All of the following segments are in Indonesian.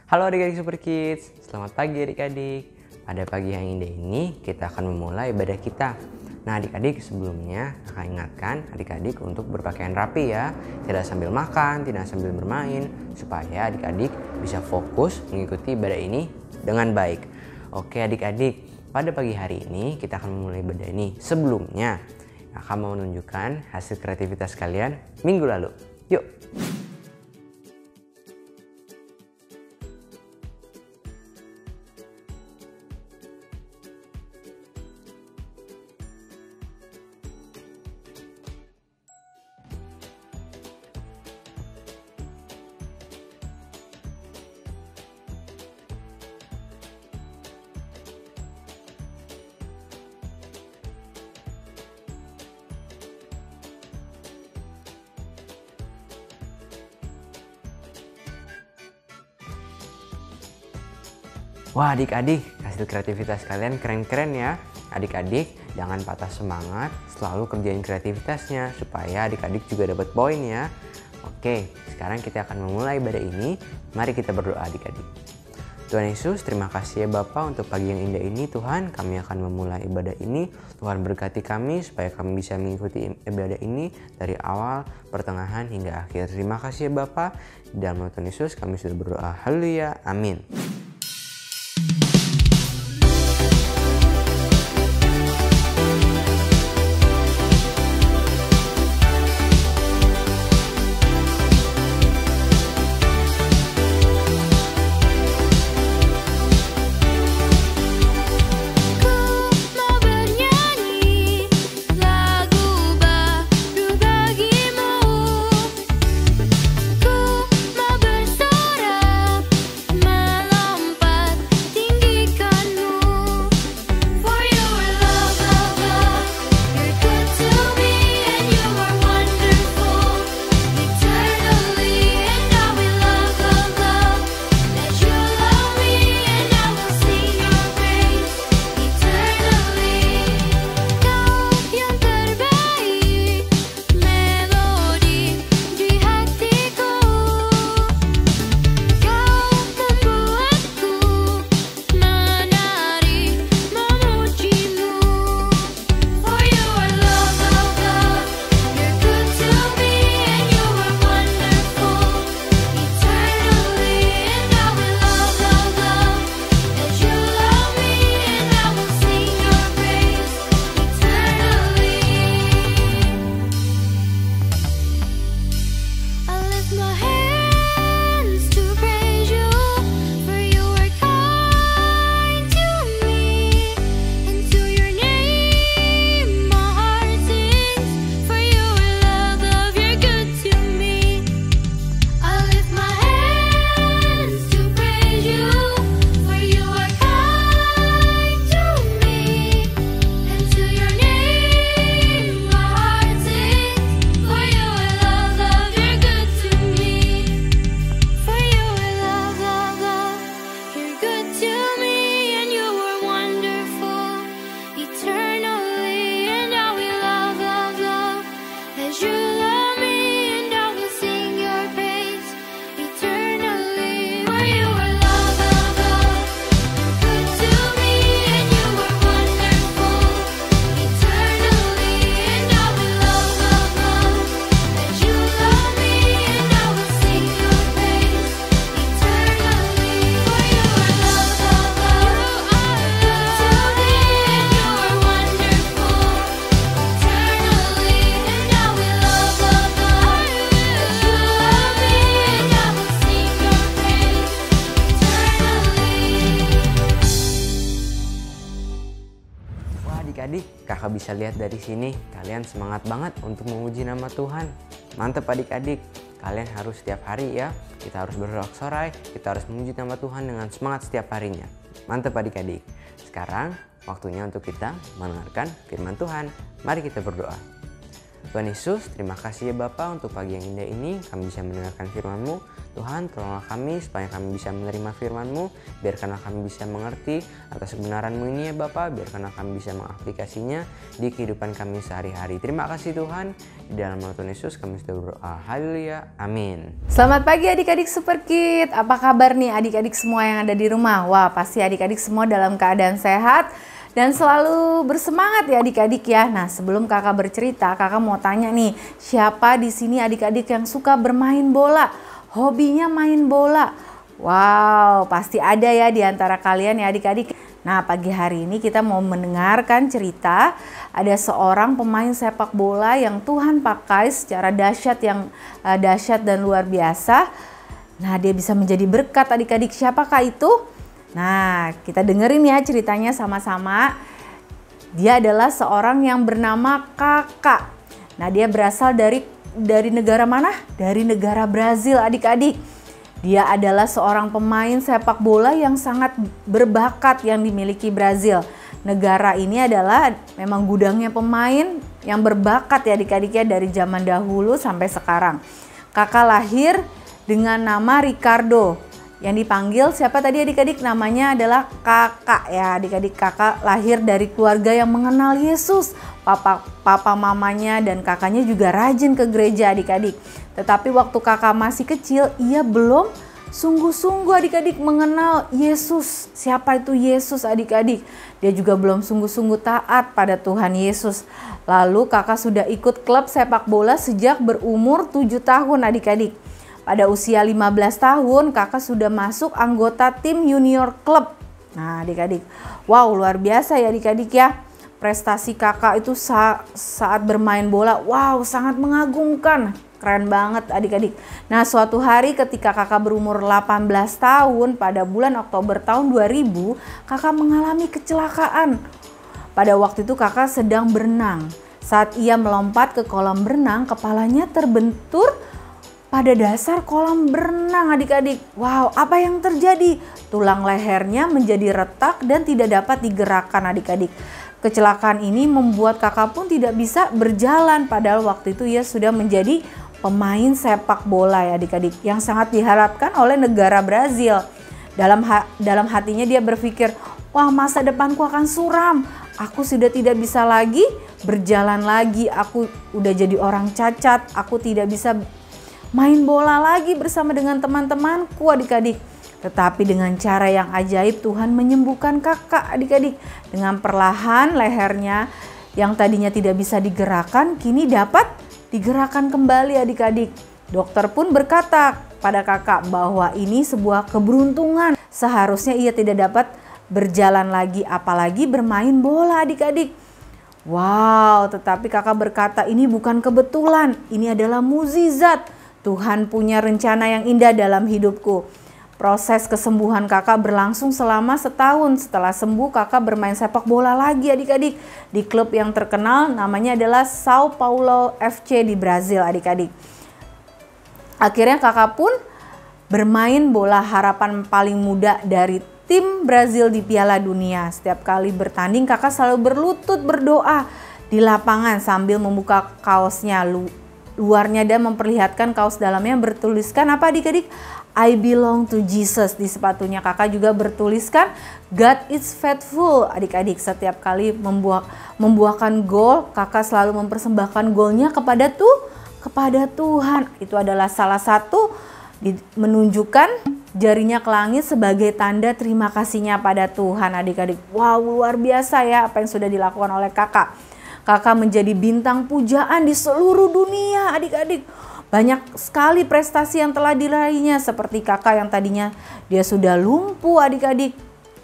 Halo adik-adik Super Kids, selamat pagi adik-adik. Pada pagi yang indah ini kita akan memulai ibadah kita. Nah adik-adik, sebelumnya kakak ingatkan adik-adik untuk berpakaian rapi ya. Tidak sambil makan, tidak sambil bermain, supaya adik-adik bisa fokus mengikuti ibadah ini dengan baik. Oke adik-adik, pada pagi hari ini kita akan memulai ibadah ini. Sebelumnya kakak mau menunjukkan hasil kreativitas kalian minggu lalu. Yuk! Wah adik-adik, hasil kreativitas kalian keren-keren ya. Adik-adik jangan patah semangat, selalu kerjain kreativitasnya supaya adik-adik juga dapat poin ya. Oke, sekarang kita akan memulai ibadah ini. Mari kita berdoa adik-adik. Tuhan Yesus, terima kasih ya Bapa untuk pagi yang indah ini Tuhan. Kami akan memulai ibadah ini. Tuhan berkati kami supaya kami bisa mengikuti ibadah ini dari awal, pertengahan hingga akhir. Terima kasih ya Bapa. Di dalam nama Tuhan Yesus kami sudah berdoa. Haleluya. Amin. Adik-adik, kakak bisa lihat dari sini kalian semangat banget untuk memuji nama Tuhan. Mantap adik-adik, kalian harus setiap hari ya. Kita harus bersorak-sorai, kita harus memuji nama Tuhan dengan semangat setiap harinya. Mantap adik-adik. Sekarang waktunya untuk kita mendengarkan firman Tuhan. Mari kita berdoa. Tuhan Yesus, terima kasih ya Bapa untuk pagi yang indah ini kami bisa mendengarkan firman-Mu. Tuhan, tolonglah kami supaya kami bisa menerima firman-Mu, biarkanlah kami bisa mengerti atas kebenaran-Mu ini ya Bapa, biarkanlah kami bisa mengaplikasinya di kehidupan kami sehari-hari. Terima kasih Tuhan, di dalam nama Tuhan Yesus kami sudah berdoa. Haleluya, amin. Selamat pagi adik-adik Super Kid. Apa kabar nih adik-adik semua yang ada di rumah? Wah, pasti adik-adik semua dalam keadaan sehat dan selalu bersemangat ya adik-adik ya. Nah, sebelum kakak bercerita, kakak mau tanya nih, siapa di sini adik-adik yang suka bermain bola? Hobinya main bola? Wow, pasti ada ya di antara kalian ya adik-adik. Nah, pagi hari ini kita mau mendengarkan cerita ada seorang pemain sepak bola yang Tuhan pakai secara dahsyat dan luar biasa. Nah, dia bisa menjadi berkat adik-adik. Siapakah itu? Nah, kita dengerin ya ceritanya sama-sama. Dia adalah seorang yang bernama Kakak. Nah, dia berasal dari negara mana? Dari negara Brazil, adik-adik. Dia adalah seorang pemain sepak bola yang sangat berbakat yang dimiliki Brazil. Negara ini adalah memang gudangnya pemain yang berbakat ya adik-adik ya, dari zaman dahulu sampai sekarang. Kakak lahir dengan nama Ricardo. Yang dipanggil siapa tadi adik-adik? Namanya adalah Kakak ya adik-adik. Kakak lahir dari keluarga yang mengenal Yesus. Papa mamanya dan kakaknya juga rajin ke gereja adik-adik. Tetapi waktu kakak masih kecil, ia belum sungguh-sungguh adik-adik mengenal Yesus. Siapa itu Yesus adik-adik? Dia juga belum sungguh-sungguh taat pada Tuhan Yesus. Lalu kakak sudah ikut klub sepak bola sejak berumur 7 tahun adik-adik. Pada usia 15 tahun kakak sudah masuk anggota tim junior klub. Nah adik-adik, wow luar biasa ya adik-adik ya. Prestasi kakak itu saat bermain bola, wow sangat mengagumkan. Keren banget adik-adik. Nah suatu hari ketika kakak berumur 18 tahun pada bulan Oktober tahun 2000, kakak mengalami kecelakaan. Pada waktu itu kakak sedang berenang. Saat ia melompat ke kolam berenang, kepalanya terbentur pada dasar kolam berenang adik-adik. Wow, apa yang terjadi? Tulang lehernya menjadi retak dan tidak dapat digerakkan adik-adik. Kecelakaan ini membuat kakak pun tidak bisa berjalan. Padahal waktu itu ia sudah menjadi pemain sepak bola ya adik-adik. Yang sangat diharapkan oleh negara Brazil. Dalam hatinya dia berpikir, wah masa depanku akan suram. Aku sudah tidak bisa lagi berjalan lagi. Aku udah jadi orang cacat. Aku tidak bisa main bola lagi bersama dengan teman-temanku adik-adik. Tetapi dengan cara yang ajaib Tuhan menyembuhkan kakak adik-adik. Dengan perlahan lehernya yang tadinya tidak bisa digerakkan kini dapat digerakkan kembali adik-adik. Dokter pun berkata pada kakak bahwa ini sebuah keberuntungan. Seharusnya ia tidak dapat berjalan lagi apalagi bermain bola adik-adik. Wow, tetapi kakak berkata ini bukan kebetulan, ini adalah mukjizat. Tuhan punya rencana yang indah dalam hidupku. Proses kesembuhan kakak berlangsung selama setahun. Setelah sembuh kakak bermain sepak bola lagi adik-adik. Di klub yang terkenal namanya adalah Sao Paulo FC di Brazil adik-adik. Akhirnya kakak pun bermain bola harapan paling muda dari tim Brazil di Piala Dunia. Setiap kali bertanding kakak selalu berlutut berdoa di lapangan sambil membuka kaosnya. Luarnya dan memperlihatkan kaos dalamnya bertuliskan apa adik-adik? I belong to Jesus. Di sepatunya kakak juga bertuliskan God is faithful. Adik-adik setiap kali membuahkan gol, kakak selalu mempersembahkan golnya kepada Tuhan. Itu adalah salah satu menunjukkan jarinya ke langit sebagai tanda terima kasihnya pada Tuhan adik-adik. Wow luar biasa ya apa yang sudah dilakukan oleh kakak. Kakak menjadi bintang pujaan di seluruh dunia adik-adik. Banyak sekali prestasi yang telah diraihnya seperti kakak yang tadinya dia sudah lumpuh adik-adik.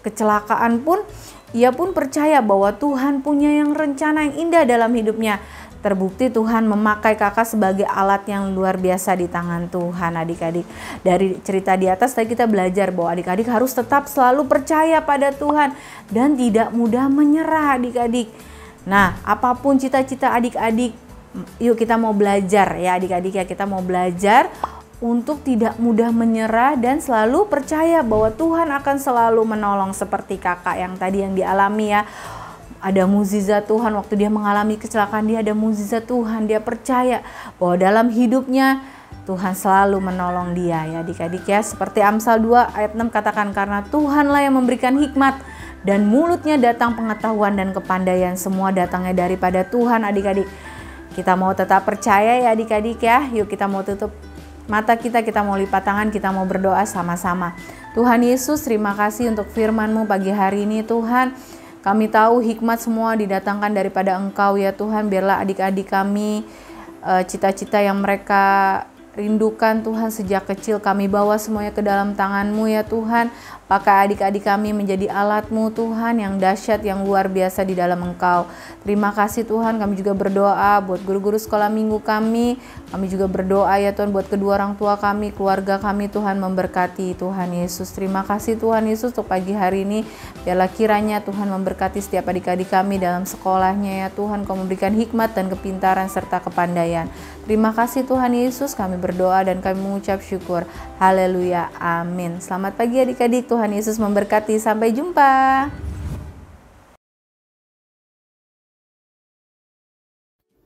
Kecelakaan pun ia pun percaya bahwa Tuhan punya yang rencana yang indah dalam hidupnya. Terbukti Tuhan memakai kakak sebagai alat yang luar biasa di tangan Tuhan adik-adik. Dari cerita di atas tadi kita belajar bahwa adik-adik harus tetap selalu percaya pada Tuhan dan tidak mudah menyerah adik-adik. Nah, apapun cita-cita adik-adik, yuk kita mau belajar ya adik-adik ya, kita mau belajar untuk tidak mudah menyerah dan selalu percaya bahwa Tuhan akan selalu menolong seperti kakak yang tadi yang dialami ya. ada mukjizat Tuhan. Waktu dia mengalami kecelakaan, dia ada mukjizat Tuhan. Dia percaya bahwa dalam hidupnya Tuhan selalu menolong dia ya adik-adik ya. Seperti Amsal 2 ayat 6 katakan, karena Tuhanlah yang memberikan hikmat dan mulutnya datang pengetahuan dan kepandaian. Semua datangnya daripada Tuhan adik-adik. Kita mau tetap percaya ya adik-adik ya. Yuk kita mau tutup mata kita mau lipat tangan, kita mau berdoa sama-sama. Tuhan Yesus, terima kasih untuk firman-Mu pagi hari ini Tuhan. Kami tahu hikmat semua didatangkan daripada Engkau ya Tuhan. Biarlah adik-adik kami cita-cita yang mereka rindukan Tuhan sejak kecil kami bawa semuanya ke dalam tangan-Mu ya Tuhan. Pakai adik-adik kami menjadi alat-Mu Tuhan yang dahsyat, yang luar biasa di dalam Engkau. Terima kasih Tuhan, kami juga berdoa buat guru-guru sekolah minggu kami. Kami juga berdoa ya Tuhan buat kedua orang tua kami, keluarga kami Tuhan memberkati Tuhan Yesus. Terima kasih Tuhan Yesus untuk pagi hari ini. Biarlah kiranya Tuhan memberkati setiap adik-adik kami dalam sekolahnya ya Tuhan. Kau memberikan hikmat dan kepintaran serta kepandaian. Terima kasih Tuhan Yesus, kami berdoa dan kami mengucap syukur. Haleluya, amin. Selamat pagi adik-adik, Tuhan Yesus memberkati. Sampai jumpa.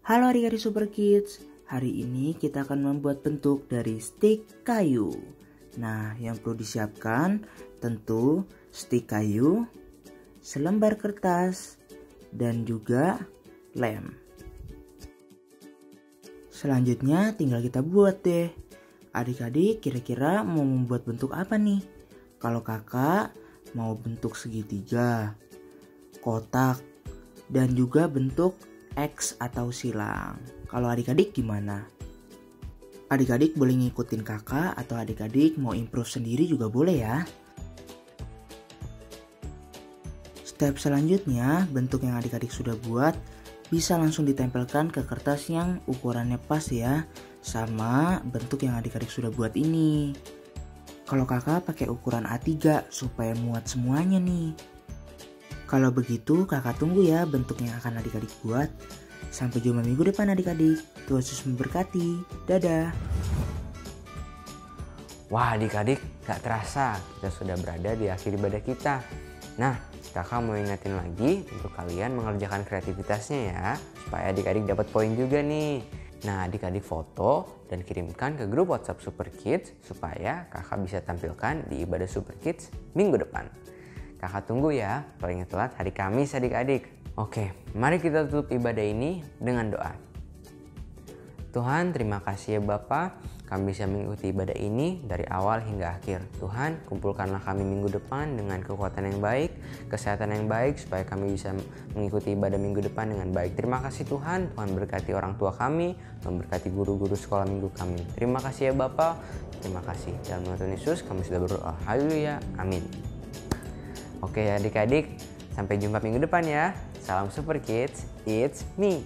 Halo adik-adik Super Kids, hari ini kita akan membuat bentuk dari stik kayu. Nah, yang perlu disiapkan tentu stik kayu, selembar kertas, dan juga lem. Selanjutnya tinggal kita buat deh. Adik-adik kira-kira mau membuat bentuk apa nih? Kalau kakak mau bentuk segitiga, kotak, dan juga bentuk X atau silang. Kalau adik-adik gimana? Adik-adik boleh ngikutin kakak atau adik-adik mau improve sendiri juga boleh ya. Step selanjutnya, bentuk yang adik-adik sudah buat bisa langsung ditempelkan ke kertas yang ukurannya pas ya, sama bentuk yang adik-adik sudah buat ini. Kalau kakak pakai ukuran A3 supaya muat semuanya nih. Kalau begitu kakak tunggu ya bentuk yang akan adik-adik buat. Sampai jumpa minggu depan adik-adik. Tuhan Yesus memberkati. Dadah. Wah adik-adik, gak terasa kita sudah berada di akhir ibadah kita. Nah, kakak mau ingetin lagi untuk kalian mengerjakan kreativitasnya ya, supaya adik-adik dapat poin juga nih. Nah, adik-adik foto dan kirimkan ke grup WhatsApp Super Kids supaya kakak bisa tampilkan di ibadah Super Kids minggu depan. Kakak tunggu ya, paling telat hari Kamis adik-adik. Oke, mari kita tutup ibadah ini dengan doa. Tuhan, terima kasih ya Bapa, kami bisa mengikuti ibadah ini dari awal hingga akhir. Tuhan, kumpulkanlah kami minggu depan dengan kekuatan yang baik, kesehatan yang baik, supaya kami bisa mengikuti ibadah minggu depan dengan baik. Terima kasih Tuhan, Tuhan berkati orang tua kami, memberkati guru-guru sekolah minggu kami. Terima kasih ya Bapa, terima kasih. Dalam nama Tuhan Yesus kami sudah berdoa. Haleluya, amin. Oke adik-adik, sampai jumpa minggu depan ya. Salam Super Kids, it's me.